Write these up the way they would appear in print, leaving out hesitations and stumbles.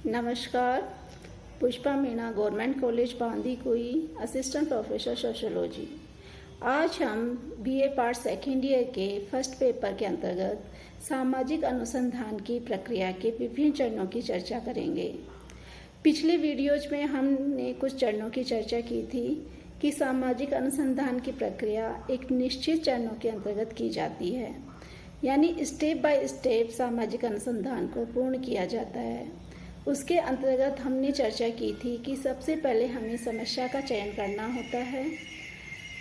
नमस्कार। Pushpa Meena, government college Bandikui, assistant professor sociology. आज हम बीए पार्ट सेकेंड ईयर के फर्स्ट पेपर के अंतर्गत सामाजिक अनुसंधान की प्रक्रिया के विभिन्न चरणों की चर्चा करेंगे। पिछले वीडियोज में हमने कुछ चरणों की चर्चा की थी कि सामाजिक अनुसंधान की प्रक्रिया एक निश्चित चरणों के अंतर्गत की जाती है, यानी स्टेप बाय स्टेप सामाजिक अनुसंधान को पूर्ण किया जाता है। उसके अंतर्गत हमने चर्चा की थी कि सबसे पहले हमें समस्या का चयन करना होता है।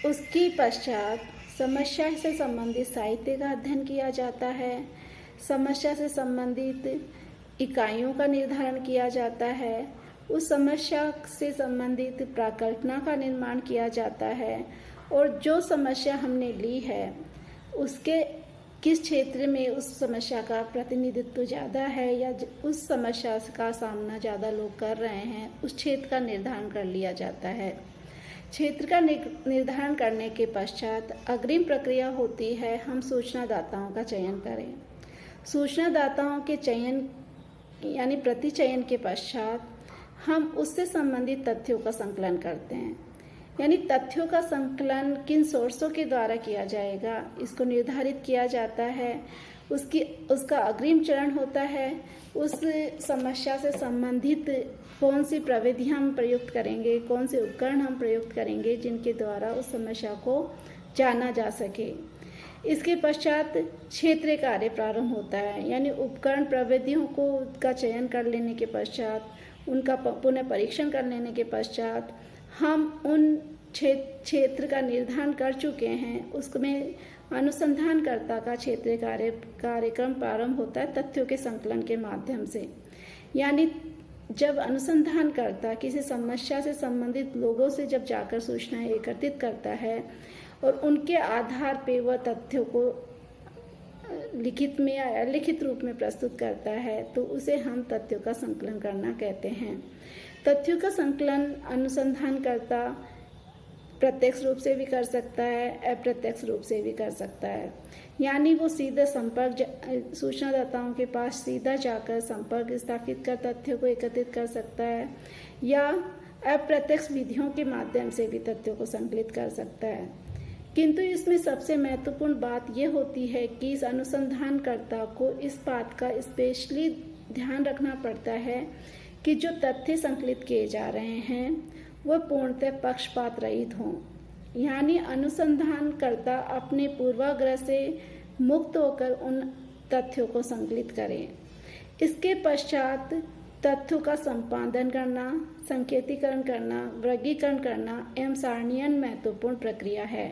उसके पश्चात समस्या से संबंधित साहित्य का अध्ययन किया जाता है। समस्या से संबंधित इकाइयों का निर्धारण किया जाता है। उस समस्या से संबंधित प्राकल्पना का निर्माण किया जाता है और जो समस्या हमने ली है उसके किस क्षेत्र में उस समस्या का प्रतिनिधित्व ज़्यादा है या उस समस्या का सामना ज़्यादा लोग कर रहे हैं, उस क्षेत्र का निर्धारण कर लिया जाता है। क्षेत्र का निर्धारण करने के पश्चात अग्रिम प्रक्रिया होती है, हम सूचनादाताओं का चयन करें। सूचनादाताओं के चयन यानी प्रतिचयन के पश्चात हम उससे संबंधित तथ्यों का संकलन करते हैं। यानी तथ्यों का संकलन किन सोर्सों के द्वारा किया जाएगा, इसको निर्धारित किया जाता है। उसका अग्रिम चरण होता है उस समस्या से संबंधित कौन सी प्रविधियां हम प्रयुक्त करेंगे, कौन से उपकरण हम प्रयुक्त करेंगे जिनके द्वारा उस समस्या को जाना जा सके। इसके पश्चात क्षेत्रीय कार्य प्रारंभ होता है, यानी उपकरण प्रविधियों का चयन कर लेने के पश्चात, उनका पुनः परीक्षण कर लेने के पश्चात हम उन क्षेत्र का निर्धारण कर चुके हैं, उसमें अनुसंधानकर्ता का क्षेत्रीय कार्यक्रम प्रारंभ होता है तथ्यों के संकलन के माध्यम से। यानी जब अनुसंधानकर्ता किसी समस्या से संबंधित लोगों से जब जाकर सूचनाएं एकत्रित करता है और उनके आधार पे वह तथ्यों को लिखित में या अलिखित रूप में प्रस्तुत करता है, तो उसे हम तथ्यों का संकलन करना कहते हैं। तथ्यों का संकलन अनुसंधानकर्ता प्रत्यक्ष रूप से भी कर सकता है, अप्रत्यक्ष रूप से भी कर सकता है। यानी वो सीधा संपर्क सूचनादाताओं के पास सीधा जाकर संपर्क स्थापित कर तथ्यों को एकत्रित कर सकता है या अप्रत्यक्ष विधियों के माध्यम से भी तथ्यों को संकलित कर सकता है। किंतु इसमें सबसे महत्वपूर्ण बात यह होती है कि इस अनुसंधानकर्ता को इस बात का स्पेशली ध्यान रखना पड़ता है कि जो तथ्य संकलित किए जा रहे हैं वह पूर्णतः पक्षपात रहित हों। यानी अनुसंधानकर्ता अपने पूर्वाग्रह से मुक्त होकर उन तथ्यों को संकलित करें। इसके पश्चात तथ्यों का संपादन करना, संकेतीकरण करना, वर्गीकरण करना एवं सारणीयन महत्वपूर्ण प्रक्रिया है।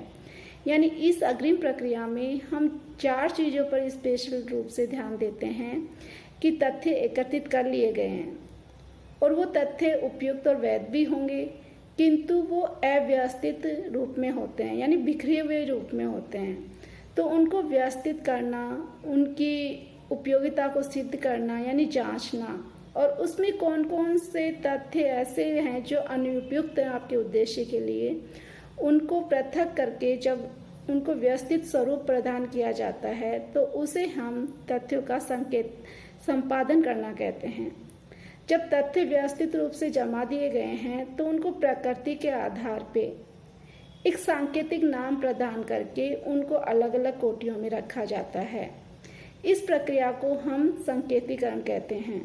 यानी इस अग्रिम प्रक्रिया में हम 4 चीज़ों पर स्पेशल रूप से ध्यान देते हैं कि तथ्य एकत्रित कर लिए गए हैं और वो तथ्य उपयुक्त और वैध भी होंगे, किंतु वो अव्यवस्थित रूप में होते हैं, यानी बिखरे हुए रूप में होते हैं। तो उनको व्यवस्थित करना, उनकी उपयोगिता को सिद्ध करना यानी जांचना, और उसमें कौन कौन से तथ्य ऐसे हैं जो अनुपयुक्त हैं आपके उद्देश्य के लिए, उनको पृथक करके जब उनको व्यवस्थित स्वरूप प्रदान किया जाता है तो उसे हम तथ्यों का संपादन करना कहते हैं। जब तथ्य व्यवस्थित रूप से जमा दिए गए हैं तो उनको प्रकृति के आधार पे एक सांकेतिक नाम प्रदान करके उनको अलग अलग कोटियों में रखा जाता है। इस प्रक्रिया को हम संकेतीकरण कहते हैं।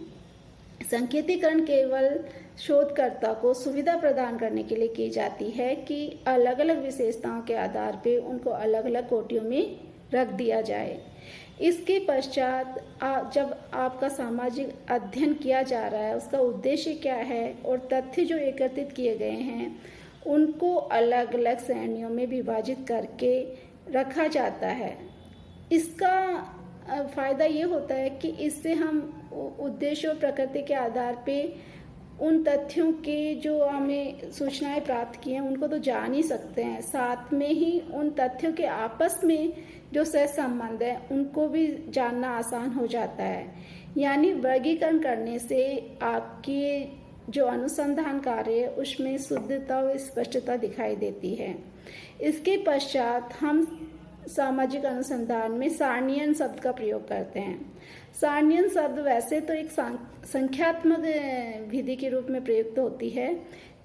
संकेतीकरण केवल शोधकर्ता को सुविधा प्रदान करने के लिए की जाती है कि अलग अलग विशेषताओं के आधार पे उनको अलग अलग कोटियों में रख दिया जाए। इसके पश्चात जब आपका सामाजिक अध्ययन किया जा रहा है उसका उद्देश्य क्या है और तथ्य जो एकत्रित किए गए हैं उनको अलग अलग श्रेणियों में विभाजित करके रखा जाता है। इसका फ़ायदा ये होता है कि इससे हम उद्देश्य और प्रकृति के आधार पे उन तथ्यों के जो हमें सूचनाएं प्राप्त की हैं उनको तो जान ही सकते हैं, साथ में ही उन तथ्यों के आपस में जो सहसंबंध है उनको भी जानना आसान हो जाता है। यानी वर्गीकरण करने से आपकी जो अनुसंधान कार्य है उसमें शुद्धता और स्पष्टता दिखाई देती है। इसके पश्चात हम सामाजिक अनुसंधान में सारणियन शब्द का प्रयोग करते हैं। सारणियन शब्द वैसे तो एक संख्यात्मक विधि के रूप में प्रयुक्त होती है,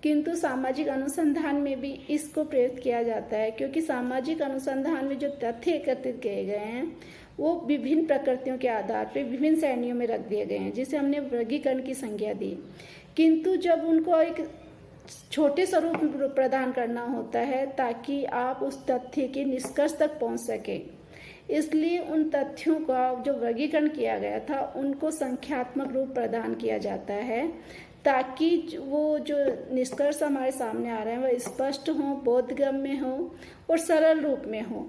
किंतु सामाजिक अनुसंधान में भी इसको प्रयुक्त किया जाता है, क्योंकि सामाजिक अनुसंधान में जो तथ्य एकत्रित किए गए हैं वो विभिन्न प्रकृतियों के आधार पर विभिन्न श्रेणियों में रख दिए गए हैं, जिसे हमने वर्गीकरण की संज्ञा दी। किंतु जब उनको एक छोटे स्वरूप में प्रदान करना होता है ताकि आप उस तथ्य के निष्कर्ष तक पहुंच सके, इसलिए उन तथ्यों का जो वर्गीकरण किया गया था उनको संख्यात्मक रूप प्रदान किया जाता है, ताकि वो जो निष्कर्ष हमारे सामने आ रहे हैं वह स्पष्ट हो, बोधगम्य हो और सरल रूप में हो।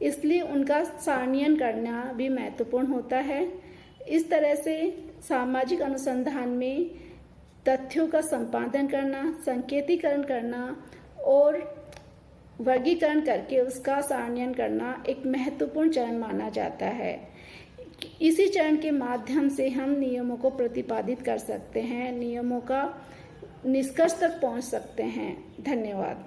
इसलिए उनका सारणीयन करना भी महत्वपूर्ण होता है। इस तरह से सामाजिक अनुसंधान में तथ्यों का संपादन करना, संकेतीकरण करना और वर्गीकरण करके उसका सारणीयन करना एक महत्वपूर्ण चरण माना जाता है। इसी चरण के माध्यम से हम नियमों को प्रतिपादित कर सकते हैं, नियमों का निष्कर्ष तक पहुंच सकते हैं। धन्यवाद।